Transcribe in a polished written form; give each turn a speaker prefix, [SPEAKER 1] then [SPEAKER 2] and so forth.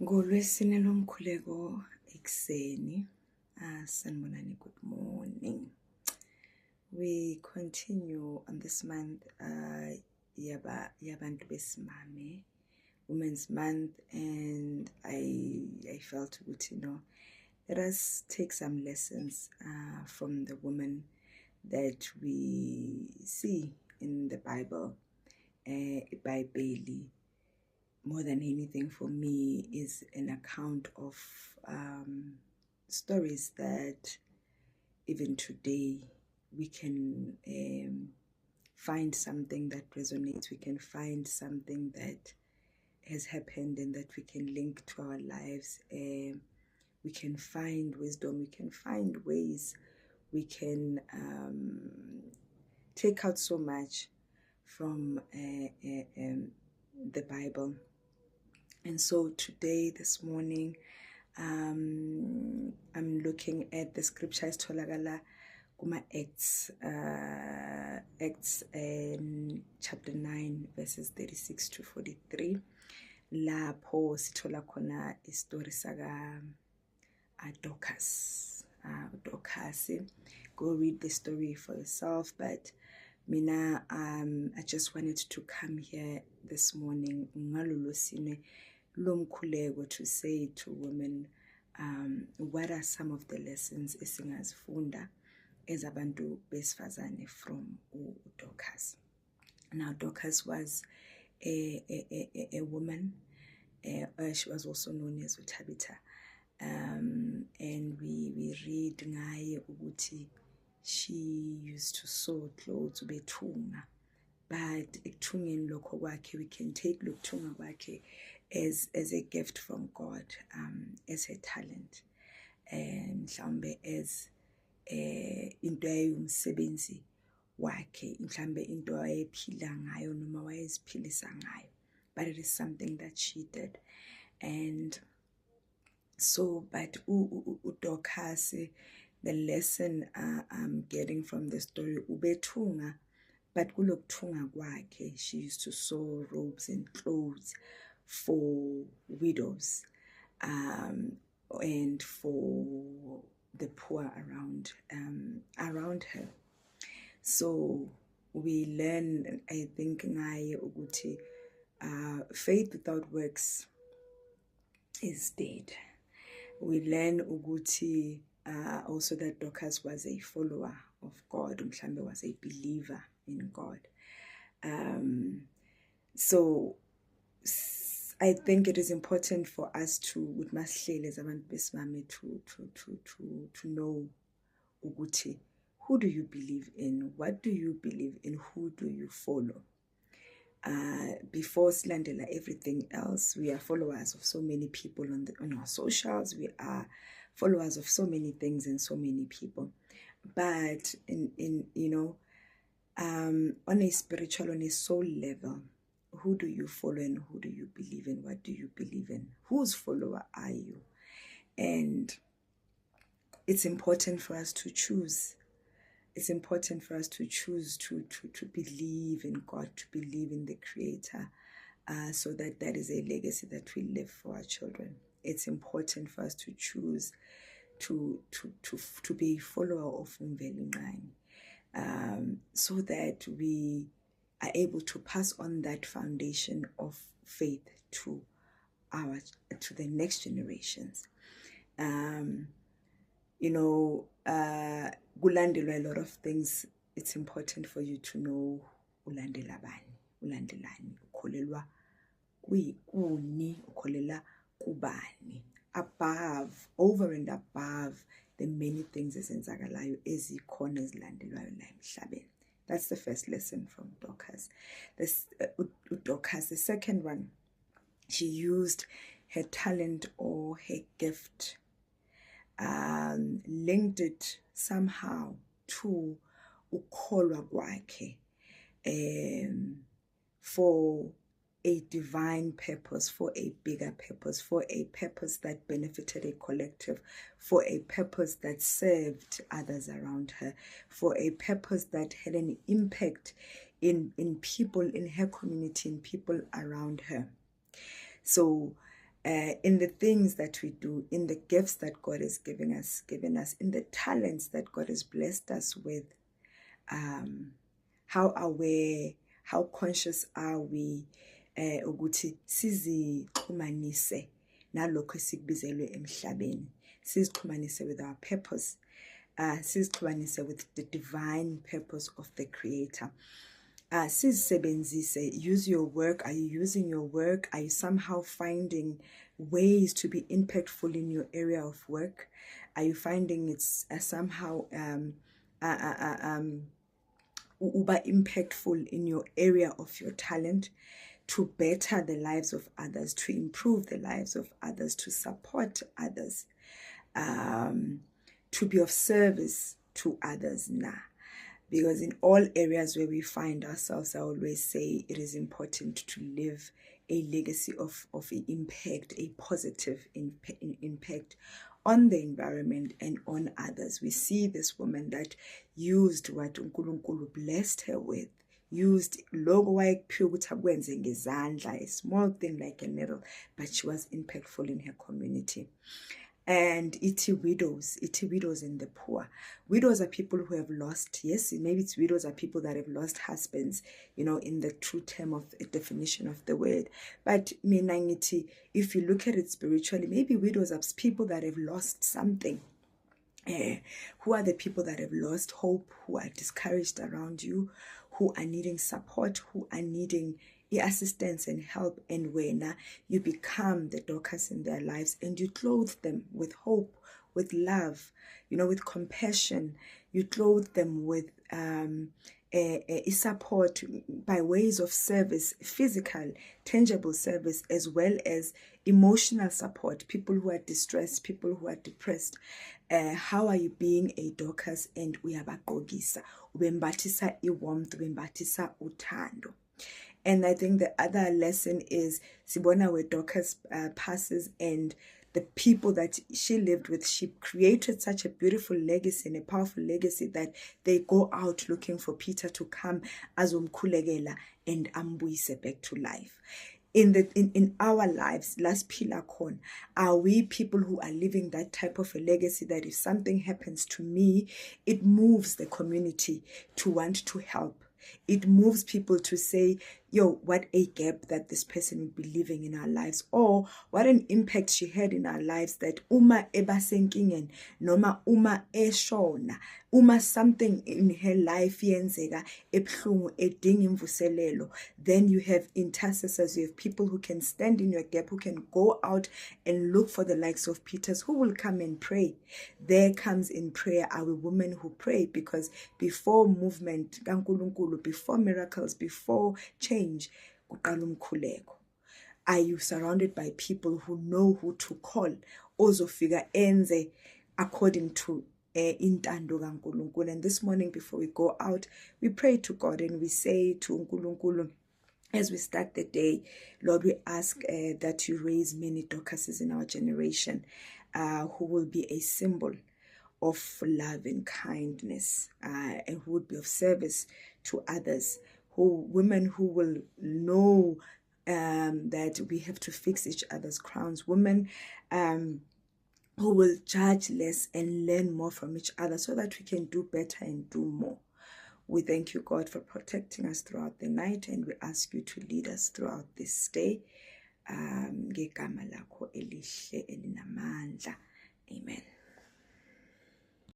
[SPEAKER 1] NgoLwesine lomkhuleko ekuseni. Sanibonani, good morning. We continue on this month, yabantu besimame, Women's Month, and I felt ukuthi, let us take some lessons from the women that we see in the Bible. Bailey, more than anything for me, is an account of stories that even today we can find something that resonates. We can find something that has happened and that we can link to our lives. We can find wisdom. We can find ways. We can take out so much from the Bible. And so today, this morning, I'm looking at the scriptures tholakala kuma Acts chapter 9 verses 36 to 43. Lapho sithola khona istory saka Dorcas. Dorcas, go read the story for yourself, but mina I just wanted to come here this morning ngalolosine lomkhuleko to say to women, what are some of the lessons esingazifunda as abantu besifazane from Dorcas. Now Dorcas was a woman. She was also known as Tabitha, and we read ngaye ukuthi she used to sew clothes bethunga, but ekuthungeni lokho kwakhe, we can take lokuthunga kwakhe as a gift from God, as her talent, and mhlawumbe as into ayumsebenzi wakhe, mhlawumbe into ayephila ngayo noma wayeziphilisa ngayo, but it is something that she did. And so, but Dorcas, the lesson I'm getting from the story, ubethunga, but kulokuthunga kwakhe, she used to sew robes and clothes for widows, and for the poor around her. So we learn, I think, ngaye ukuthi faith without works is dead. We learn ukuthi also that Dorcas was a follower of God, mhlambe was a believer in God. So I think it is important for us to know ukuthi, who do you believe in? What do you believe in? Who do you follow? Before Slandela everything else, we are followers of so many people on our socials. We are followers of so many things and so many people. But on a spiritual, on a soul level, who do you follow and who do you believe in? What do you believe in? Whose follower are you? And it's important for us to choose. It's important for us to choose to believe in God, to believe in the Creator, so that is a legacy that we leave for our children. It's important for us to choose to be a follower of Umveli Ngqangi, so that we are able to pass on that foundation of faith to the next generations. Kulandelwa a lot of things. It's important for you to know ulandela bani, ulandelani, ukholelwa kuni, ukholela kubani, above, over and above the many things ezenzakalayo ezikhona ezilandelwayo la emhlabeni. That's the first lesson from Dorcas. Dorcas, the second one, she used her talent or her gift, linked it somehow to ukholwa kwakhe, for a divine purpose, for a bigger purpose, for a purpose that benefited a collective, for a purpose that served others around her, for a purpose that had an impact in people in her community, in people around her. So in the things that we do, in the gifts that God has given us, in the talents that God has blessed us with. How aware, how conscious are we ukuthi sizixhumanise nalokho esikubizelwe emhlabeni, sizixhumanise with our purpose, sizixhumanise with the divine purpose of the Creator. Sizisebenzise, use your work. Are you using your work? Are you somehow finding ways to be impactful in your area of work? Are you finding it's somehow uba impactful in your area of your talent, to better the lives of others, to improve the lives of others, to support others, to be of service to others now? Because in all areas where we find ourselves, I always say it is important to live a legacy of impact, a positive impact on the environment and on others. We see this woman that used what uNkulunkulu blessed her with, used logo a small thing like a needle, but she was impactful in her community. And iti widows and the poor. Widows are people who have lost, yes, maybe it's widows are people that have lost husbands, in the true term of a definition of the word. But menangiti, if you look at it spiritually, maybe widows are people that have lost something. Who are the people that have lost hope, who are discouraged around you, who are needing support, who are needing assistance and help, and when you become the Dorcas in their lives and you clothe them with hope, with love, with compassion. You clothe them with support by ways of service, physical, tangible service, as well as emotional support, people who are distressed, people who are depressed. How are you being a Dorcas? And uyabagqokisa, ubembathisa iwarmth, ubembathisa uthando. And I think the other lesson is sibona where Dorcas passes, and the people that she lived with, she created such a beautiful legacy and a powerful legacy that they go out looking for Peter to come azomkhulegela and ambuyise back to life. In our lives, last pillar corn, are we people who are living that type of a legacy that if something happens to me, it moves the community to want to help? It moves people to say, yo, what a gap that this person would be living in our lives, or what an impact she had in our lives, that uma ebasenkingen noma uma eshona, uma something in her life yenzeka ebhlungu edinga imvuselelo, then you have intercessors, you have people who can stand in your gap, who can go out and look for the likes of Peter's, who will come and pray. There comes in prayer our women who pray, because before movement, before miracles, before change, are you surrounded by people who know who to call? Also figure enze according to intando kaNkulunkulu. And this morning, before we go out, we pray to God and we say to uNkulunkulu, as we start the day, Lord, we ask that you raise many Dorcases in our generation who will be a symbol of love and kindness, and who would be of service to others, women who will know that we have to fix each other's crowns, women who will judge less and learn more from each other, so that we can do better and do more. We thank you, God, for protecting us throughout the night, and we ask you to lead us throughout this day. Ngegama lakho elihle elinamandla. Amen.